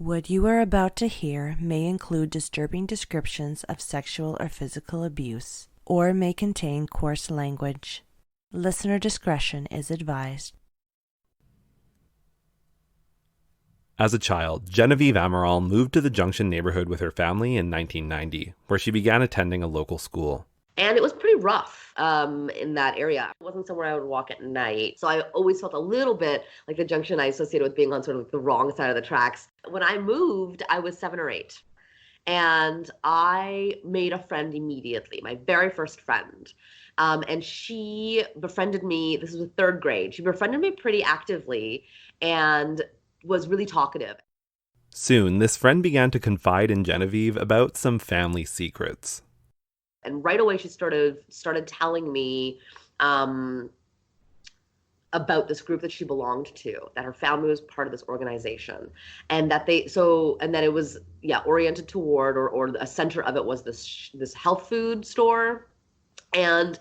What you are about to hear may include disturbing descriptions of sexual or physical abuse, or may contain coarse language. Listener discretion is advised. As a child, Genevieve Amaral moved to the Junction neighborhood with her family in 1990, where she began attending a local school. And it was pretty rough in that area. It wasn't somewhere I would walk at night. So I always felt a little bit like the Junction I associated with being on sort of the wrong side of the tracks. When I moved, I was 7 or 8. And I made a friend immediately, my very first friend. And she befriended me. This was the 3rd grade. She befriended me pretty actively and was really talkative. Soon, this friend began to confide in Genevieve about some family secrets. And right away, she started telling me about this group that she belonged to, that her family was part of this organization, and that it was oriented toward or a center of it was this health food store, and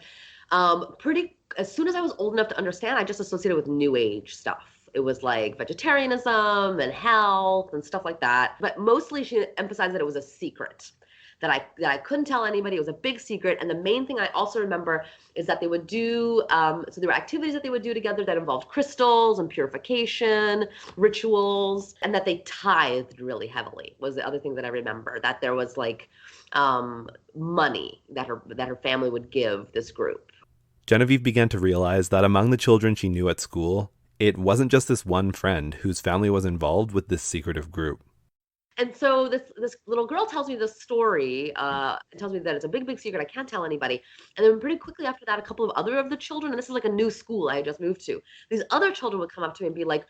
as soon as I was old enough to understand, I just associated with New Age stuff. It was like vegetarianism and health and stuff like that. But mostly she emphasized that it was a secret, that I couldn't tell anybody. It was a big secret. And the main thing I also remember is that they would do, so there were activities that they would do together that involved crystals and purification, rituals, and that they tithed really heavily was the other thing that I remember, that there was like money that her family would give this group. Genevieve began to realize that among the children she knew at school, it wasn't just this one friend whose family was involved with this secretive group. And so this little girl tells me this story, tells me that it's a big, big secret. I can't tell anybody. And then pretty quickly after that, a couple of other of the children, and this is like a new school I had just moved to, these other children would come up to me and be like,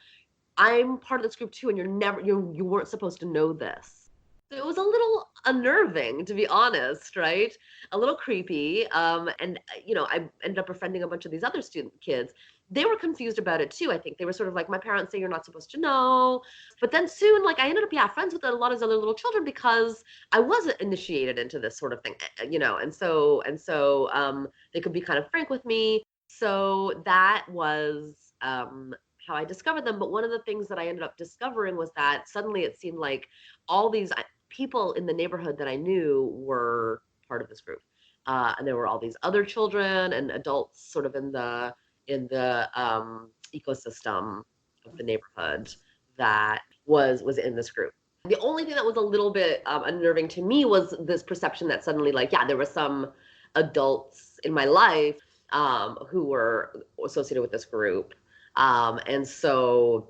I'm part of this group too, and you weren't supposed to know this. So it was a little unnerving, to be honest, right? A little creepy. And I ended up befriending a bunch of these other kids. They were confused about it too. I think they were sort of like, my parents say you're not supposed to know. But then soon, I ended up, friends with a lot of these other little children because I wasn't initiated into this sort of thing, and so they could be kind of frank with me. So that was how I discovered them. But one of the things that I ended up discovering was that suddenly it seemed like all these people in the neighborhood that I knew were part of this group. And there were all these other children and adults sort of in the ecosystem of the neighborhood that was in this group. The only thing that was a little bit unnerving to me was this perception that suddenly, there were some adults in my life who were associated with this group. And so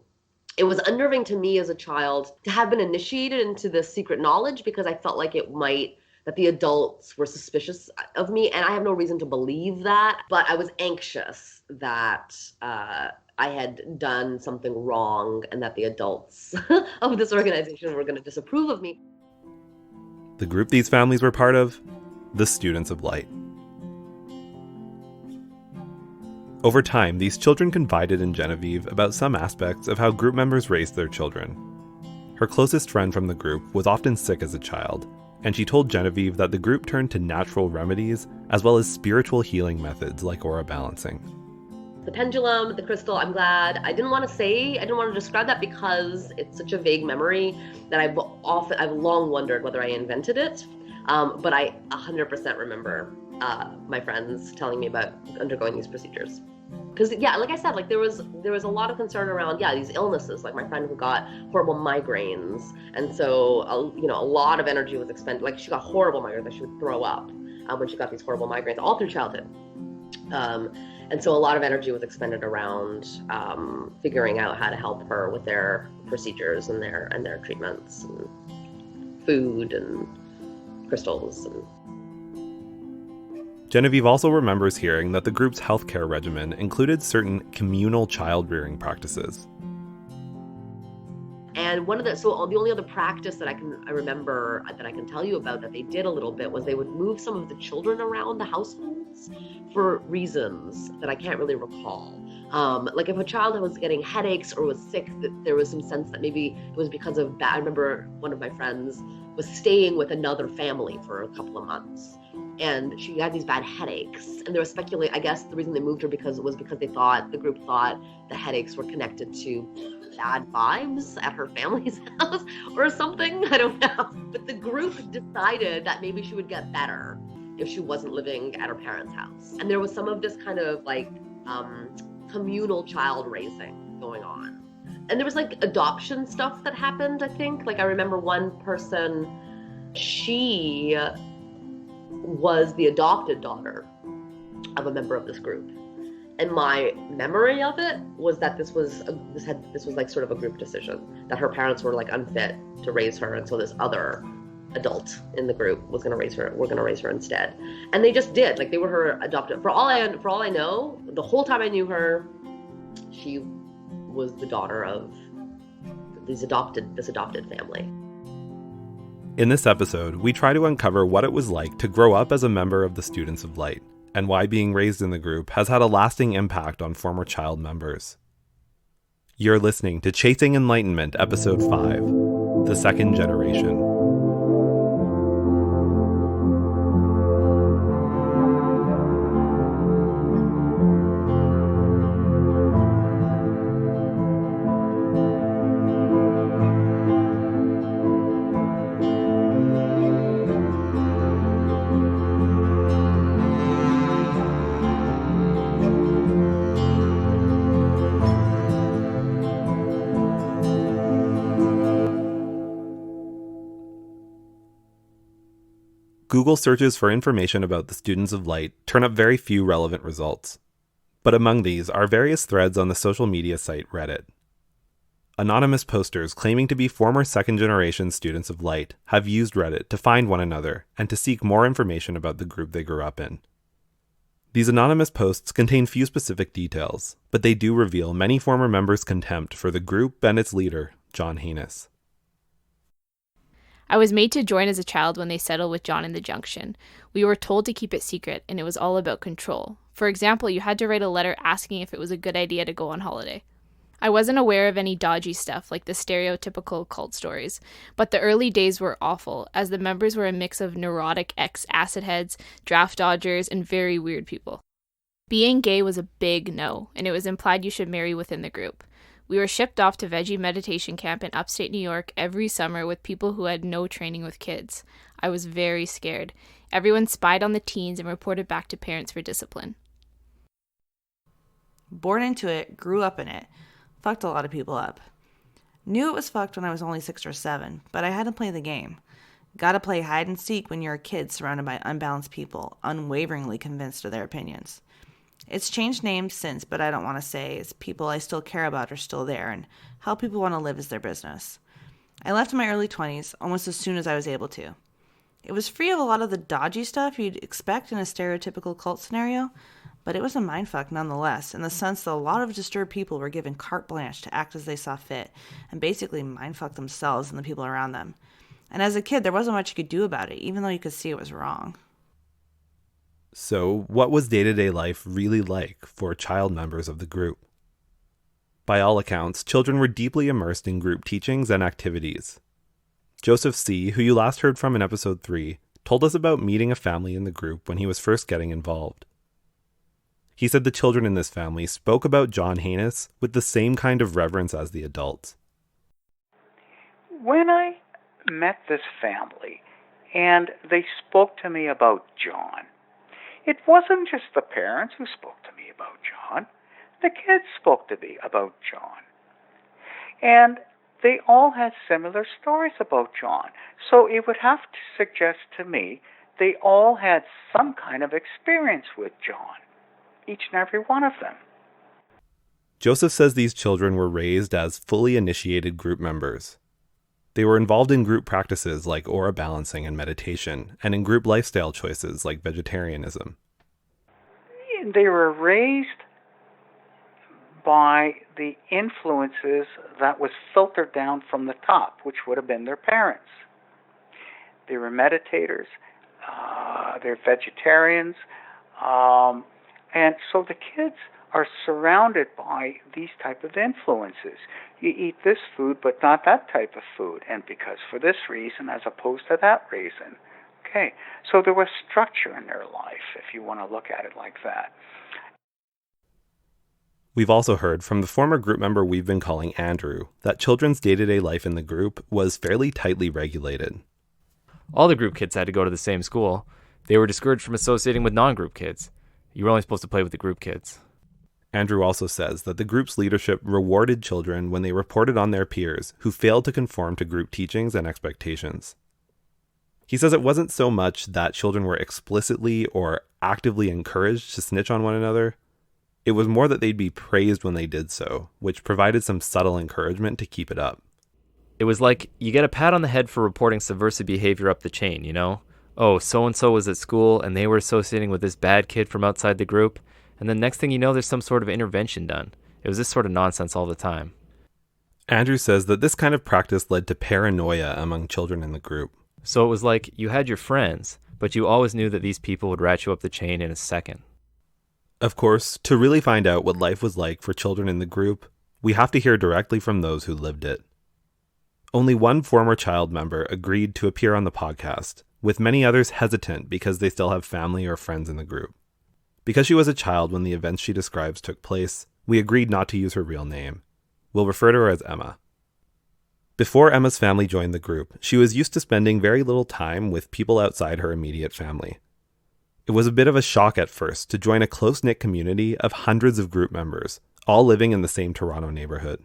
it was unnerving to me as a child to have been initiated into this secret knowledge, because I felt like that the adults were suspicious of me, and I have no reason to believe that, but I was anxious that I had done something wrong and that the adults of this organization were going to disapprove of me. The group these families were part of, the Students of Light. Over time, these children confided in Genevieve about some aspects of how group members raised their children. Her closest friend from the group was often sick as a child, and she told Genevieve that the group turned to natural remedies as well as spiritual healing methods like aura balancing. The pendulum, the crystal, I'm glad. I didn't want to describe that because it's such a vague memory that I've long wondered whether I invented it. But I 100% remember my friends telling me about undergoing these procedures. Because like I said, there was a lot of concern around these illnesses. Like my friend who got horrible migraines, and so a lot of energy was expended. She got horrible migraines that she would throw up when she got these horrible migraines all through childhood. And so a lot of energy was expended around figuring out how to help her with their procedures and their treatments and food and crystals and. Genevieve also remembers hearing that the group's healthcare regimen included certain communal child-rearing practices. And the only other practice that I remember that I can tell you about that they did a little bit was they would move some of the children around the households for reasons that I can't really recall. If a child was getting headaches or was sick, there was some sense that maybe it was because of that. I remember one of my friends was staying with another family for a couple of months, and she had these bad headaches. And there was speculation, I guess the reason they moved her was because the group thought the headaches were connected to bad vibes at her family's house or something. I don't know. But the group decided that maybe she would get better if she wasn't living at her parents' house. And there was some of this kind of like communal child raising going on. And there was like adoption stuff that happened, I think. Like I remember one person, she was the adopted daughter of a member of this group. And my memory of it was that this was like sort of a group decision, that her parents were like unfit to raise her, and so this other adult in the group was going to raise her. We're going to raise her instead, and they just did. Like they were her adopted. For all I know, the whole time I knew her, she was the daughter of this adopted family. In this episode, we try to uncover what it was like to grow up as a member of the Students of Light, and why being raised in the group has had a lasting impact on former child members. You're listening to Chasing Enlightenment, Episode 5, The Second Generation. Google searches for information about the Students of Light turn up very few relevant results. But among these are various threads on the social media site Reddit. Anonymous posters claiming to be former second-generation Students of Light have used Reddit to find one another and to seek more information about the group they grew up in. These anonymous posts contain few specific details, but they do reveal many former members' contempt for the group and its leader, John Hanas. I was made to join as a child when they settled with John in the Junction. We were told to keep it secret, and it was all about control. For example, you had to write a letter asking if it was a good idea to go on holiday. I wasn't aware of any dodgy stuff like the stereotypical cult stories, but the early days were awful, as the members were a mix of neurotic ex-acid heads, draft dodgers, and very weird people. Being gay was a big no, and it was implied you should marry within the group. We were shipped off to veggie meditation camp in upstate New York every summer with people who had no training with kids. I was very scared. Everyone spied on the teens and reported back to parents for discipline. Born into it, grew up in it, fucked a lot of people up. Knew it was fucked when I was only 6 or 7, but I had to play the game. Gotta play hide and seek when you're a kid surrounded by unbalanced people, unwaveringly convinced of their opinions. It's changed names since, but I don't want to say, as people I still care about are still there, and how people want to live is their business. I left in my early 20s, almost as soon as I was able to. It was free of a lot of the dodgy stuff you'd expect in a stereotypical cult scenario, but it was a mindfuck nonetheless, in the sense that a lot of disturbed people were given carte blanche to act as they saw fit, and basically mindfuck themselves and the people around them. And as a kid, there wasn't much you could do about it, even though you could see it was wrong. So, what was day-to-day life really like for child members of the group? By all accounts, children were deeply immersed in group teachings and activities. Joseph C., who you last heard from in episode 3, told us about meeting a family in the group when he was first getting involved. He said the children in this family spoke about John Hanas with the same kind of reverence as the adults. When I met this family and they spoke to me about John, it wasn't just the parents who spoke to me about John. The kids spoke to me about John. And they all had similar stories about John. So it would have to suggest to me they all had some kind of experience with John, each and every one of them. Joseph says these children were raised as fully initiated group members. They were involved in group practices like aura balancing and meditation, and in group lifestyle choices like vegetarianism. They were raised by the influences that was filtered down from the top, which would have been their parents. They were meditators, they're vegetarians, and so the kids are surrounded by these type of influences. You eat this food, but not that type of food, and because for this reason as opposed to that reason. Okay, so there was structure in their life, if you want to look at it like that. We've also heard from the former group member we've been calling Andrew that children's day-to-day life in the group was fairly tightly regulated. All the group kids had to go to the same school. They were discouraged from associating with non-group kids. You were only supposed to play with the group kids. Andrew also says that the group's leadership rewarded children when they reported on their peers who failed to conform to group teachings and expectations. He says it wasn't so much that children were explicitly or actively encouraged to snitch on one another. It was more that they'd be praised when they did so, which provided some subtle encouragement to keep it up. It was like you get a pat on the head for reporting subversive behavior up the chain, you know? Oh, so-and-so was at school and they were associating with this bad kid from outside the group. And then next thing you know, there's some sort of intervention done. It was this sort of nonsense all the time. Andrew says that this kind of practice led to paranoia among children in the group. So it was like you had your friends, but you always knew that these people would rat you up the chain in a second. Of course, to really find out what life was like for children in the group, we have to hear directly from those who lived it. Only one former child member agreed to appear on the podcast, with many others hesitant because they still have family or friends in the group. Because she was a child when the events she describes took place, we agreed not to use her real name. We'll refer to her as Emma. Before Emma's family joined the group, she was used to spending very little time with people outside her immediate family. It was a bit of a shock at first to join a close-knit community of hundreds of group members, all living in the same Toronto neighborhood.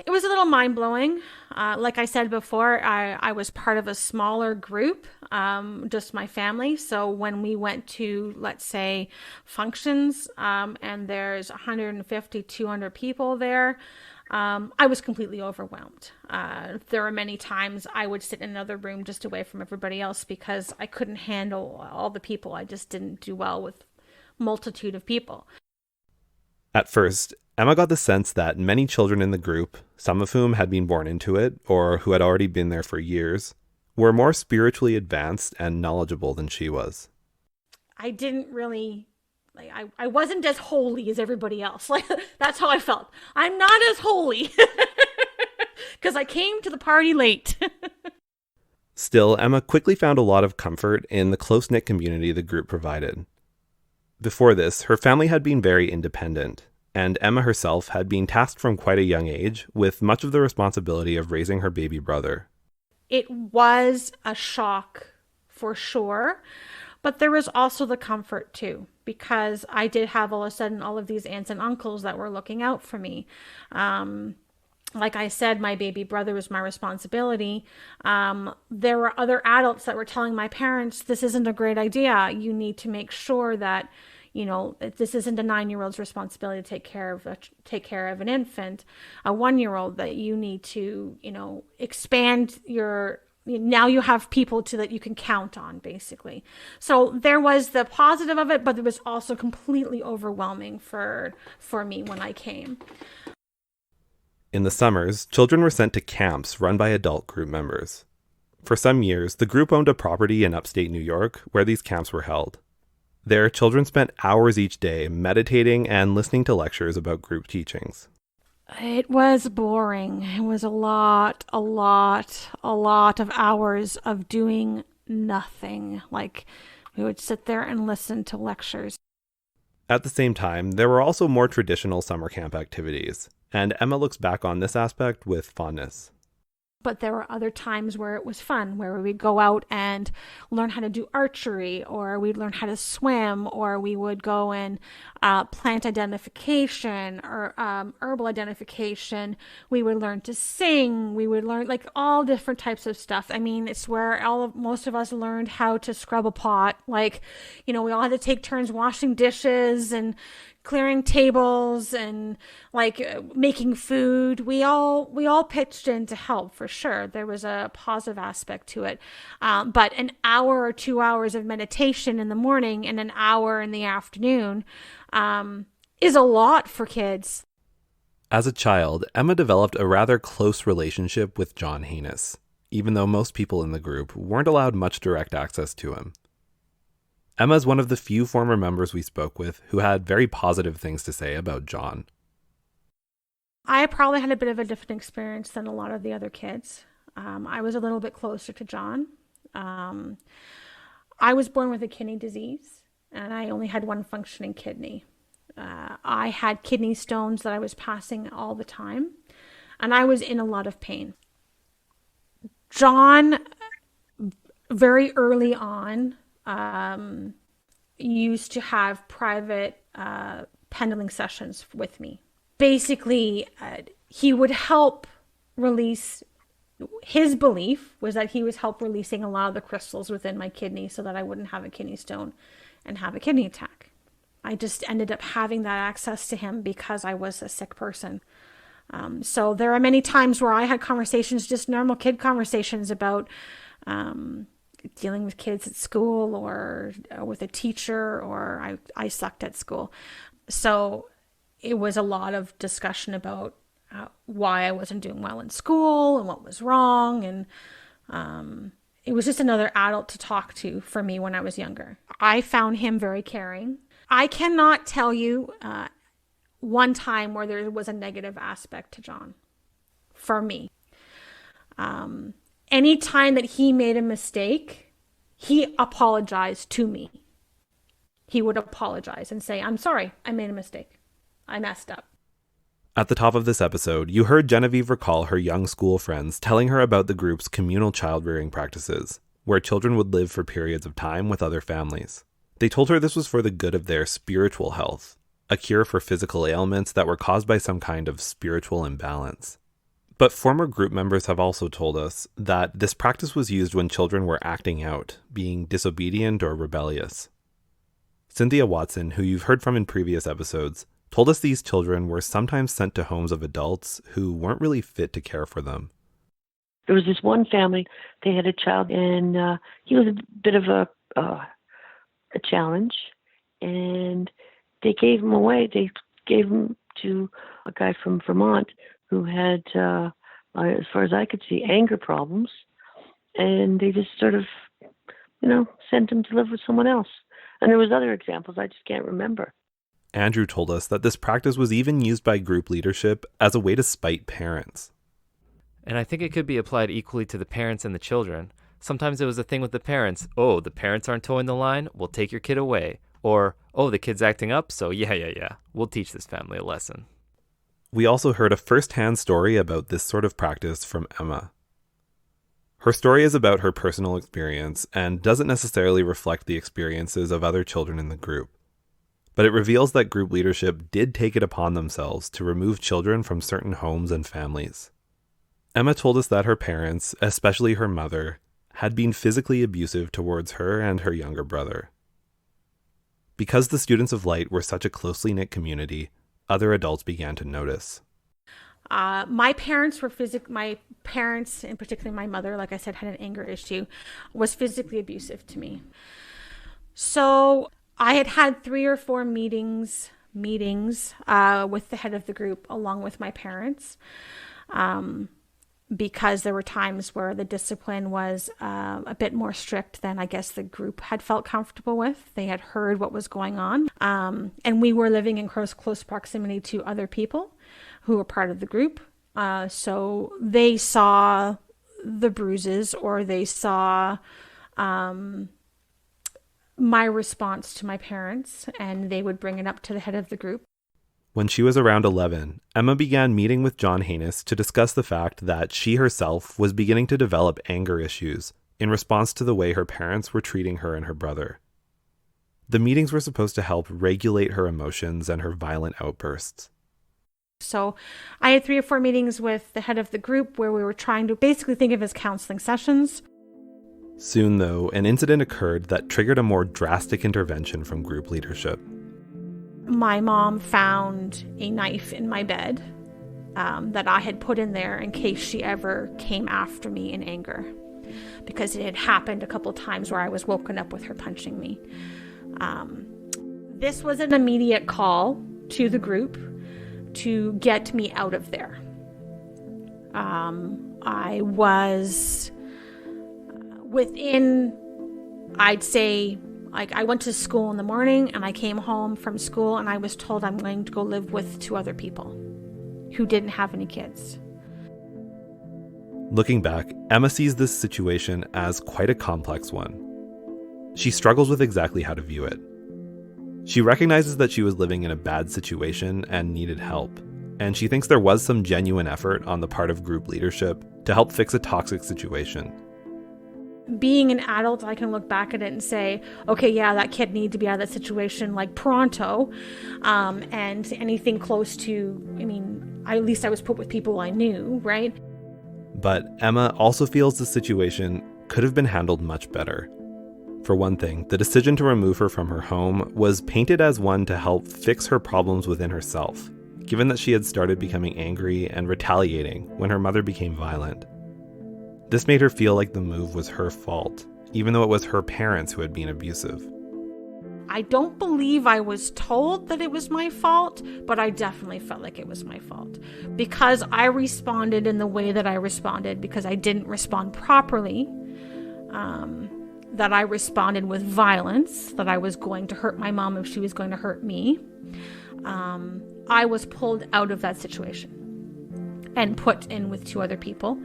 It was a little mind-blowing. Like I said before, I was part of a smaller group, just my family. So when we went to, let's say, functions, and there's 150, 200 people there, I was completely overwhelmed. There were many times I would sit in another room just away from everybody else because I couldn't handle all the people. I just didn't do well with multitude of people. At first, Emma got the sense that many children in the group, some of whom had been born into it or who had already been there for years, were more spiritually advanced and knowledgeable than she was. I didn't really, I wasn't as holy as everybody else. That's how I felt. I'm not as holy because I came to the party late. Still, Emma quickly found a lot of comfort in the close-knit community the group provided. Before this, her family had been very independent, and Emma herself had been tasked from quite a young age with much of the responsibility of raising her baby brother. It was a shock for sure, but there was also the comfort too, because I did have all of a sudden all of these aunts and uncles that were looking out for me. Like I said, my baby brother was my responsibility. There were other adults that were telling my parents, this isn't a great idea. You need to make sure that, you know, this isn't a 9-year-old's responsibility to take care of an infant, a 1-year-old, that you need to, you know, expand now you have people that you can count on, basically. So there was the positive of it, but it was also completely overwhelming for me when I came. In the summers, children were sent to camps run by adult group members. For some years, the group owned a property in upstate New York where these camps were held. There, children spent hours each day meditating and listening to lectures about group teachings. It was boring. It was a lot of hours of doing nothing. Like, we would sit there and listen to lectures. At the same time, there were also more traditional summer camp activities, and Emma looks back on this aspect with fondness. But there were other times where it was fun, where we'd go out and learn how to do archery, or we'd learn how to swim, or we would go and plant identification or herbal identification. We would learn to sing. We would learn like all different types of stuff. I mean, it's where most of us learned how to scrub a pot. Like, you know, we all had to take turns washing dishes and clearing tables and like making food. We all pitched in to help, for sure. There was a positive aspect to it. But an hour or 2 hours of meditation in the morning and an hour in the afternoon is a lot for kids. As a child, Emma developed a rather close relationship with John Hanas, even though most people in the group weren't allowed much direct access to him. Emma is one of the few former members we spoke with who had very positive things to say about John. I probably had a bit of a different experience than a lot of the other kids. I was a little bit closer to John. I was born with a kidney disease, and I only had one functioning kidney. I had kidney stones that I was passing all the time, and I was in a lot of pain. John, very early on, used to have private pendling sessions with me. Basically, he would help release. His belief was that he was help releasing a lot of the crystals within my kidney so that I wouldn't have a kidney stone and have a kidney attack. I just ended up having that access to him because I was a sick person. So there are many times where I had conversations, just normal kid conversations about dealing with kids at school or with a teacher, or I sucked at school. So it was a lot of discussion about why I wasn't doing well in school and what was wrong. And it was just another adult to talk to for me when I was younger. I found him very caring. I cannot tell you one time where there was a negative aspect to John for me. Any time that he made a mistake, he apologized to me. He would apologize and say, "I'm sorry, I made a mistake. I messed up." At the top of this episode, you heard Genevieve recall her young school friends telling her about the group's communal child-rearing practices, where children would live for periods of time with other families. They told her this was for the good of their spiritual health, a cure for physical ailments that were caused by some kind of spiritual imbalance. But former group members have also told us that this practice was used when children were acting out, being disobedient or rebellious. Cynthia Watson, who you've heard from in previous episodes, told us these children were sometimes sent to homes of adults who weren't really fit to care for them. There was this one family, they had a child, and he was a bit of a challenge, and they gave him away. They gave him to a guy from Vermont who had, as far as I could see, anger problems, and they just sort of, sent him to live with someone else. And there was other examples I just can't remember. Andrew told us that this practice was even used by group leadership as a way to spite parents. And I think it could be applied equally to the parents and the children. Sometimes it was a thing with the parents. Oh, the parents aren't towing the line? We'll take your kid away. Or, oh, the kid's acting up? So yeah. We'll teach this family a lesson. We also heard a first-hand story about this sort of practice from Emma. Her story is about her personal experience and doesn't necessarily reflect the experiences of other children in the group. But it reveals that group leadership did take it upon themselves to remove children from certain homes and families. Emma told us that her parents, especially her mother, had been physically abusive towards her and her younger brother. Because the Students of Light were such a closely knit community, other adults began to notice. My parents, and particularly my mother, like I said, had an anger issue, was physically abusive to me. So I had 3 or 4 meetings with the head of the group along with my parents, because there were times where the discipline was a bit more strict than I guess the group had felt comfortable with. They had heard what was going on, and we were living in close proximity to other people who were part of the group. So they saw the bruises, or they saw my response to my parents, and they would bring it up to the head of the group. When she was around 11, Emma began meeting with John Hanas to discuss the fact that she herself was beginning to develop anger issues in response to the way her parents were treating her and her brother. The meetings were supposed to help regulate her emotions and her violent outbursts. So I had 3 or 4 meetings with the head of the group where we were trying to basically think of as counseling sessions. Soon, though, an incident occurred that triggered a more drastic intervention from group leadership. My mom found a knife in my bed that I had put in there in case she ever came after me in anger, because it had happened a couple times where I was woken up with her punching me. This was an immediate call to the group to get me out of there. I was within, I'd say, I went to school in the morning and I came home from school and I was told I'm going to go live with 2 other people who didn't have any kids. Looking back, Emma sees this situation as quite a complex one. She struggles with exactly how to view it. She recognizes that she was living in a bad situation and needed help, and she thinks there was some genuine effort on the part of group leadership to help fix a toxic situation. Being an adult, I can look back at it and say, okay, yeah, that kid needed to be out of that situation like pronto. And anything close to, at least I was put with people I knew, right? But Emma also feels the situation could have been handled much better. For one thing, the decision to remove her from her home was painted as one to help fix her problems within herself, given that she had started becoming angry and retaliating when her mother became violent. This made her feel like the move was her fault, even though it was her parents who had been abusive. I don't believe I was told that it was my fault, but I definitely felt like it was my fault. Because I responded in the way that I responded, because I didn't respond properly, that I responded with violence, that I was going to hurt my mom if she was going to hurt me. I was pulled out of that situation and put in with 2 other people.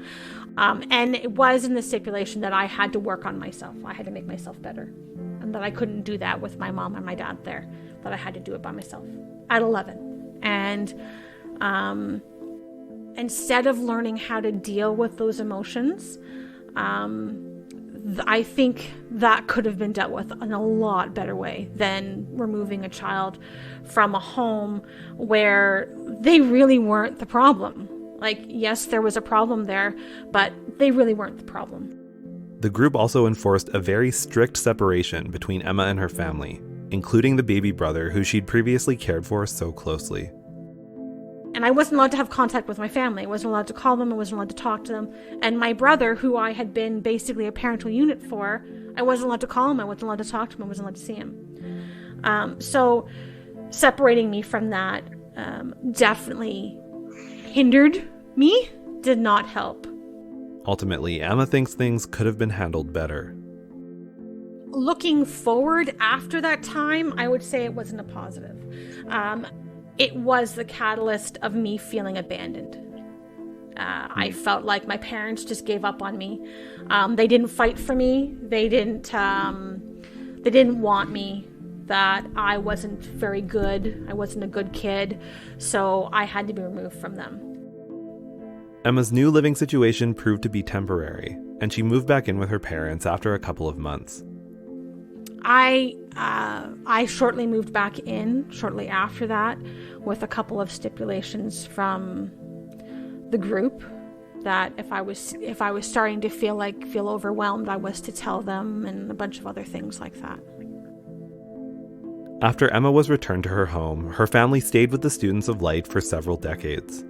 And it was in the stipulation that I had to work on myself. I had to make myself better. And that I couldn't do that with my mom and my dad there. That I had to do it by myself at 11. And instead of learning how to deal with those emotions, I think that could have been dealt with in a lot better way than removing a child from a home where they really weren't the problem. Like, yes, there was a problem there, but they really weren't the problem. The group also enforced a very strict separation between Emma and her family, including the baby brother who she'd previously cared for so closely. And I wasn't allowed to have contact with my family. I wasn't allowed to call them. I wasn't allowed to talk to them. And my brother, who I had been basically a parental unit for, I wasn't allowed to call him. I wasn't allowed to talk to him. I wasn't allowed to see him. So separating me from that definitely hindered me, did not help. Ultimately, Emma thinks things could have been handled better. Looking forward after that time, I would say it wasn't a positive. It was the catalyst of me feeling abandoned. I felt like my parents just gave up on me. They didn't fight for me. They didn't want me. That I wasn't very good. I wasn't a good kid. So I had to be removed from them. Emma's new living situation proved to be temporary, and she moved back in with her parents after a couple of months. I shortly moved back in, shortly after that, with a couple of stipulations from the group that if I was starting to feel overwhelmed, I was to tell them, and a bunch of other things like that. After Emma was returned to her home, her family stayed with the Students of Light for several decades.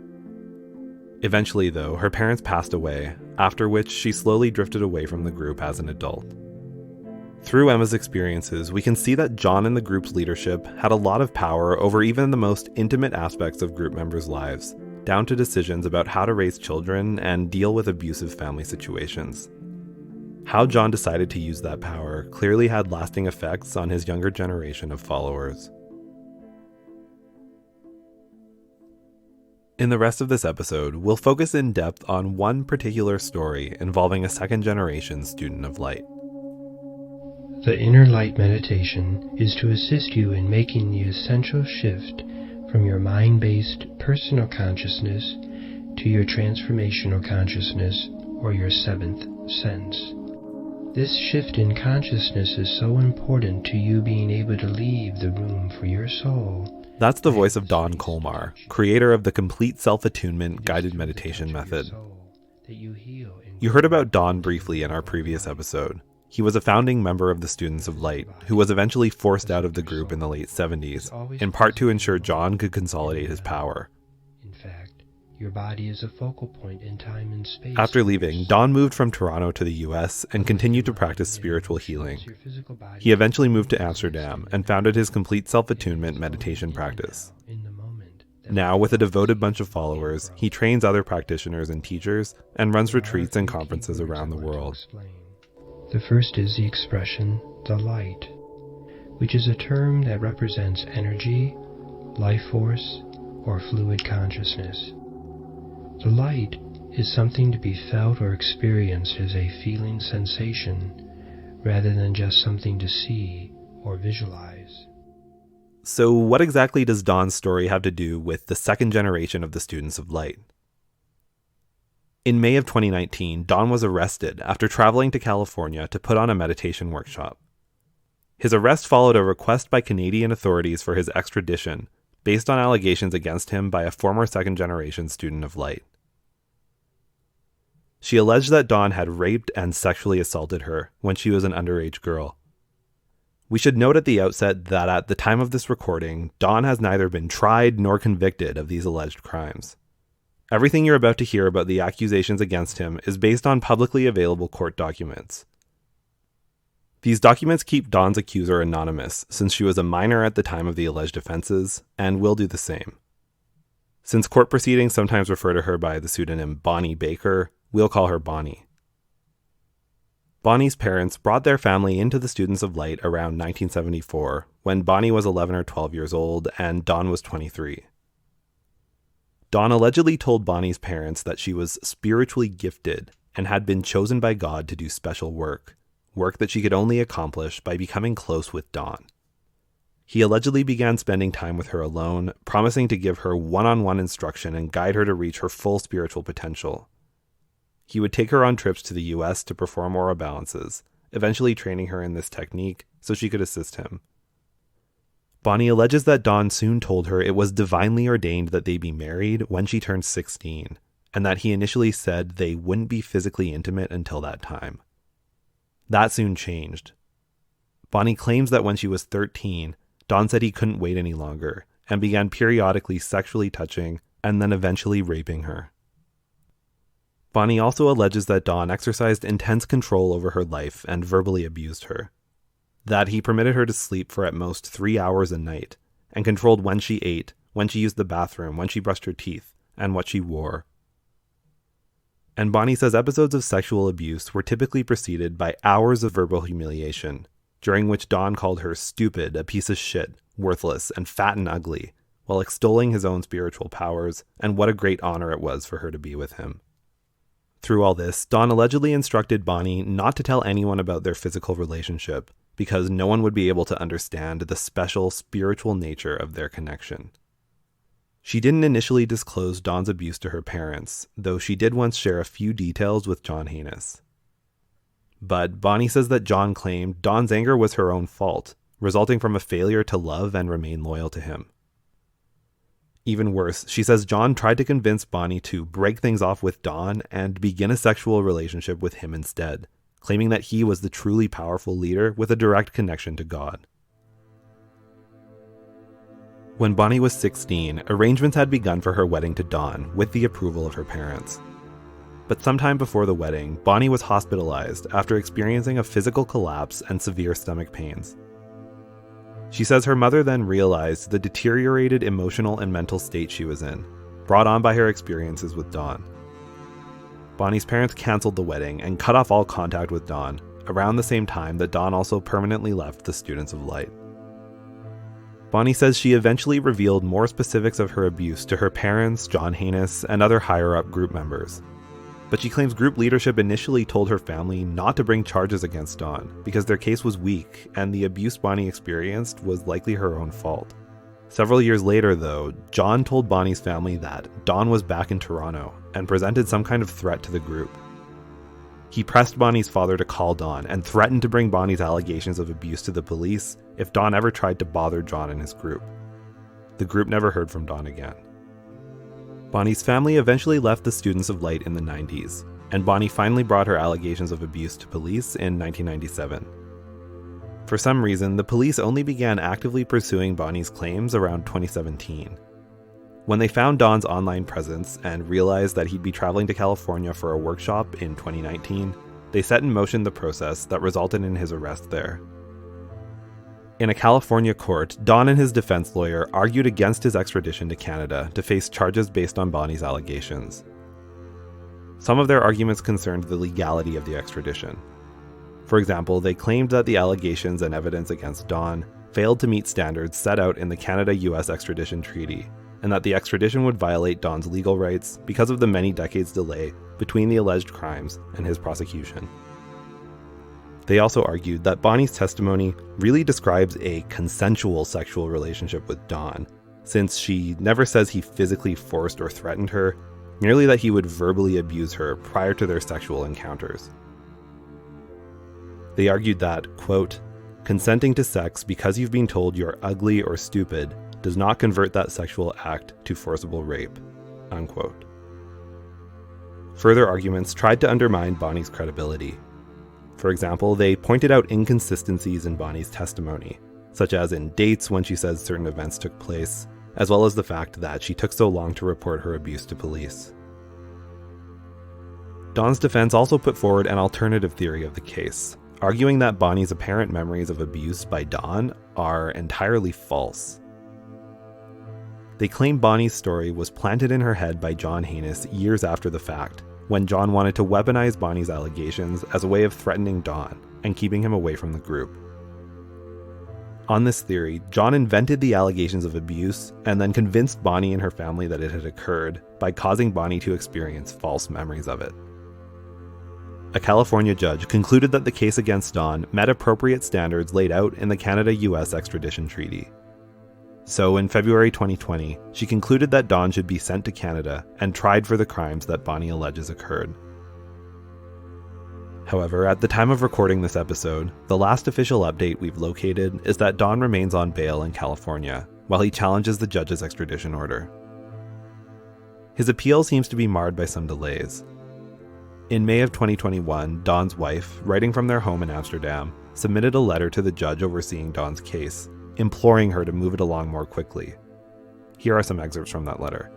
Eventually, though, her parents passed away, after which she slowly drifted away from the group as an adult. Through Emma's experiences, we can see that John and the group's leadership had a lot of power over even the most intimate aspects of group members' lives, down to decisions about how to raise children and deal with abusive family situations. How John decided to use that power clearly had lasting effects on his younger generation of followers. In the rest of this episode, we'll focus in depth on one particular story involving a second-generation student of light. The Inner Light meditation is to assist you in making the essential shift from your mind-based personal consciousness to your transformational consciousness, or your 7th sense. This shift in consciousness is so important to you being able to leave the room for your soul. That's the voice of Don Colmar, creator of the Complete Self-Attunement Guided Meditation Method. You heard about Don briefly in our previous episode. He was a founding member of the Students of Light, who was eventually forced out of the group in the late 70s, in part to ensure John could consolidate his power. In fact, your body is a focal point in time and space. After leaving, Don moved from Toronto to the US and continued to practice spiritual healing. He eventually moved to Amsterdam and founded his Complete Self-Attunement meditation practice. Now, with a devoted bunch of followers, he trains other practitioners and teachers and runs retreats and conferences around the world. The first is the expression, the light, which is a term that represents energy, life force, or fluid consciousness. The light is something to be felt or experienced as a feeling sensation, rather than just something to see or visualize. So what exactly does Dawn's story have to do with the second generation of the Students of Light? In May of 2019, Dawn was arrested after traveling to California to put on a meditation workshop. His arrest followed a request by Canadian authorities for his extradition, based on allegations against him by a former second-generation Student of Light. She alleged that Dawn had raped and sexually assaulted her when she was an underage girl. We should note at the outset that at the time of this recording, Dawn has neither been tried nor convicted of these alleged crimes. Everything you're about to hear about the accusations against him is based on publicly available court documents. These documents keep Dawn's accuser anonymous, since she was a minor at the time of the alleged offenses, and will do the same. Since court proceedings sometimes refer to her by the pseudonym Bonnie Baker, we'll call her Bonnie. Bonnie's parents brought their family into the Students of Light around 1974, when Bonnie was 11 or 12 years old and Dawn was 23. Dawn allegedly told Bonnie's parents that she was spiritually gifted and had been chosen by God to do special work that she could only accomplish by becoming close with Dawn. He allegedly began spending time with her alone, promising to give her one-on-one instruction and guide her to reach her full spiritual potential. He would take her on trips to the US to perform aura balances, eventually training her in this technique so she could assist him. Bonnie alleges that Dawn soon told her it was divinely ordained that they be married when she turned 16, and that he initially said they wouldn't be physically intimate until that time. That soon changed. Bonnie claims that when she was 13, Dawn said he couldn't wait any longer, and began periodically sexually touching and then eventually raping her. Bonnie also alleges that Dawn exercised intense control over her life and verbally abused her. That he permitted her to sleep for at most 3 hours a night, and controlled when she ate, when she used the bathroom, when she brushed her teeth, and what she wore. And Bonnie says episodes of sexual abuse were typically preceded by hours of verbal humiliation, during which Dawn called her stupid, a piece of shit, worthless, and fat and ugly, while extolling his own spiritual powers and what a great honor it was for her to be with him. Through all this, Dawn allegedly instructed Bonnie not to tell anyone about their physical relationship, because no one would be able to understand the special spiritual nature of their connection. She didn't initially disclose Dawn's abuse to her parents, though she did once share a few details with John Hanas. But Bonnie says that John claimed Dawn's anger was her own fault, resulting from a failure to love and remain loyal to him. Even worse, she says John tried to convince Bonnie to break things off with Dawn and begin a sexual relationship with him instead, claiming that he was the truly powerful leader with a direct connection to God. When Bonnie was 16, arrangements had begun for her wedding to Dawn with the approval of her parents. But sometime before the wedding, Bonnie was hospitalized after experiencing a physical collapse and severe stomach pains. She says her mother then realized the deteriorated emotional and mental state she was in, brought on by her experiences with Dawn. Bonnie's parents canceled the wedding and cut off all contact with Dawn, around the same time that Dawn also permanently left the Students of Light. Bonnie says she eventually revealed more specifics of her abuse to her parents, John Hanas, and other higher-up group members. But she claims group leadership initially told her family not to bring charges against Dawn because their case was weak and the abuse Bonnie experienced was likely her own fault. Several years later, though, John told Bonnie's family that Dawn was back in Toronto and presented some kind of threat to the group. He pressed Bonnie's father to call Dawn and threatened to bring Bonnie's allegations of abuse to the police if Dawn ever tried to bother John and his group. The group never heard from Dawn again. Bonnie's family eventually left the Students of Light in the 90s, and Bonnie finally brought her allegations of abuse to police in 1997. For some reason, the police only began actively pursuing Bonnie's claims around 2017. When they found Dawn's online presence and realized that he'd be traveling to California for a workshop in 2019, they set in motion the process that resulted in his arrest there. In a California court, Dawn and his defense lawyer argued against his extradition to Canada to face charges based on Bonnie's allegations. Some of their arguments concerned the legality of the extradition. For example, they claimed that the allegations and evidence against Dawn failed to meet standards set out in the Canada-US extradition treaty, and that the extradition would violate Dawn's legal rights because of the many decades delay between the alleged crimes and his prosecution. They also argued that Bonnie's testimony really describes a consensual sexual relationship with Don, since she never says he physically forced or threatened her, merely that he would verbally abuse her prior to their sexual encounters. They argued that, quote, consenting to sex because you've been told you're ugly or stupid does not convert that sexual act to forcible rape, unquote. Further arguments tried to undermine Bonnie's credibility. For example, they pointed out inconsistencies in Bonnie's testimony, such as in dates when she says certain events took place, as well as the fact that she took so long to report her abuse to police. Don's defense also put forward an alternative theory of the case, arguing that Bonnie's apparent memories of abuse by Don are entirely false. They claim Bonnie's story was planted in her head by John Hanas years after the fact, when John wanted to weaponize Bonnie's allegations as a way of threatening Don and keeping him away from the group. On this theory, John invented the allegations of abuse and then convinced Bonnie and her family that it had occurred by causing Bonnie to experience false memories of it. A California judge concluded that the case against Don met appropriate standards laid out in the Canada-US extradition treaty. So in February 2020, she concluded that Don should be sent to Canada and tried for the crimes that Bonnie alleges occurred. However, at the time of recording this episode, the last official update we've located is that Don remains on bail in California, while he challenges the judge's extradition order. His appeal seems to be marred by some delays. In May of 2021, Don's wife, writing from their home in Amsterdam, submitted a letter to the judge overseeing Don's case, imploring her to move it along more quickly. Here are some excerpts from that letter.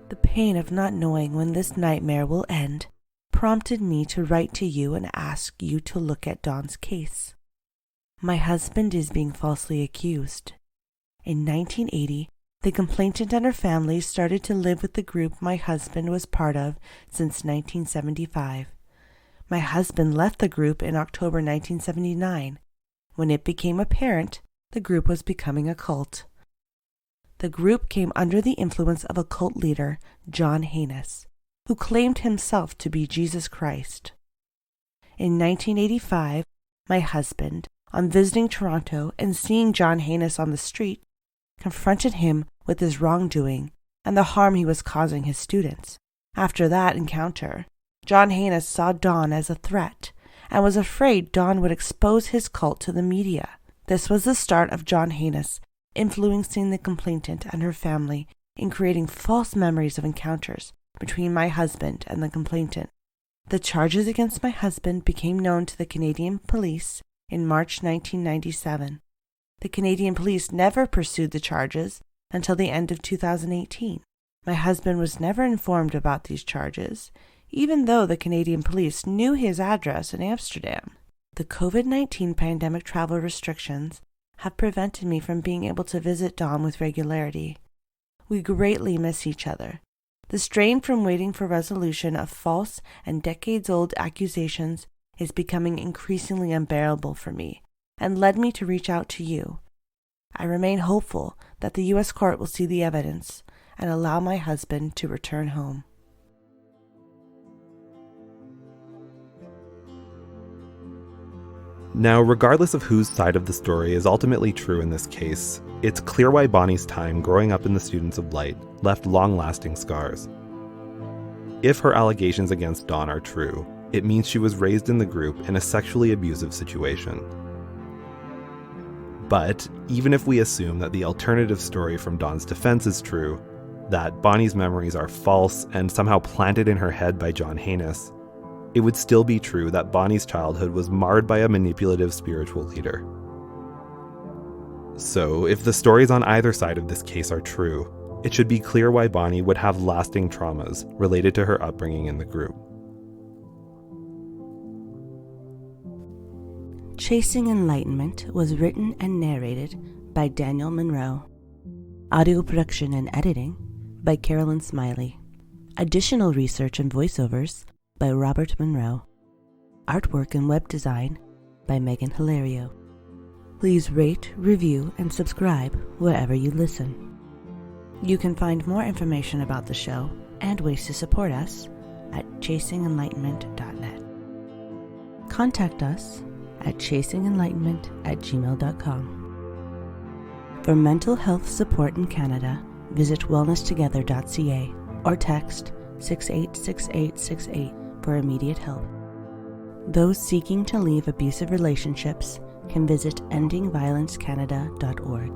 The pain of not knowing when this nightmare will end prompted me to write to you and ask you to look at Don's case. My husband is being falsely accused. In 1980, the complainant and her family started to live with the group my husband was part of since 1975. My husband left the group in October 1979. When it became apparent, the group was becoming a cult. The group came under the influence of a cult leader, John Hanas, who claimed himself to be Jesus Christ. In 1985, my husband, on visiting Toronto and seeing John Hanas on the street, confronted him with his wrongdoing and the harm he was causing his students. After that encounter, John Hanas saw Don as a threat and was afraid Don would expose his cult to the media. This was the start of John Hanas influencing the complainant and her family in creating false memories of encounters between my husband and the complainant. The charges against my husband became known to the Canadian police in March 1997. The Canadian police never pursued the charges until the end of 2018. My husband was never informed about these charges, even though the Canadian police knew his address in Amsterdam. The COVID-19 pandemic travel restrictions have prevented me from being able to visit Don with regularity. We greatly miss each other. The strain from waiting for resolution of false and decades-old accusations is becoming increasingly unbearable for me and led me to reach out to you. I remain hopeful that the U.S. court will see the evidence and allow my husband to return home. Now, regardless of whose side of the story is ultimately true in this case, it's clear why Bonnie's time growing up in the Students of Light left long-lasting scars. If her allegations against Don are true, it means she was raised in the group in a sexually abusive situation. But even if we assume that the alternative story from Don's defense is true, that Bonnie's memories are false and somehow planted in her head by John Hanas, it would still be true that Bonnie's childhood was marred by a manipulative spiritual leader. So, if the stories on either side of this case are true, it should be clear why Bonnie would have lasting traumas related to her upbringing in the group. Chasing Enlightenment was written and narrated by Daniel Monroe. Audio production and editing by Carolyn Smiley. Additional research and voiceovers by Robert Monroe. Artwork and web design by Megan Hilario. Please rate, review, and subscribe wherever you listen. You can find more information about the show and ways to support us at chasingenlightenment.net. Contact us at chasingenlightenment@gmail.com. For mental health support in Canada, visit wellnesstogether.ca or text 686868 for immediate help. Those seeking to leave abusive relationships can visit endingviolencecanada.org.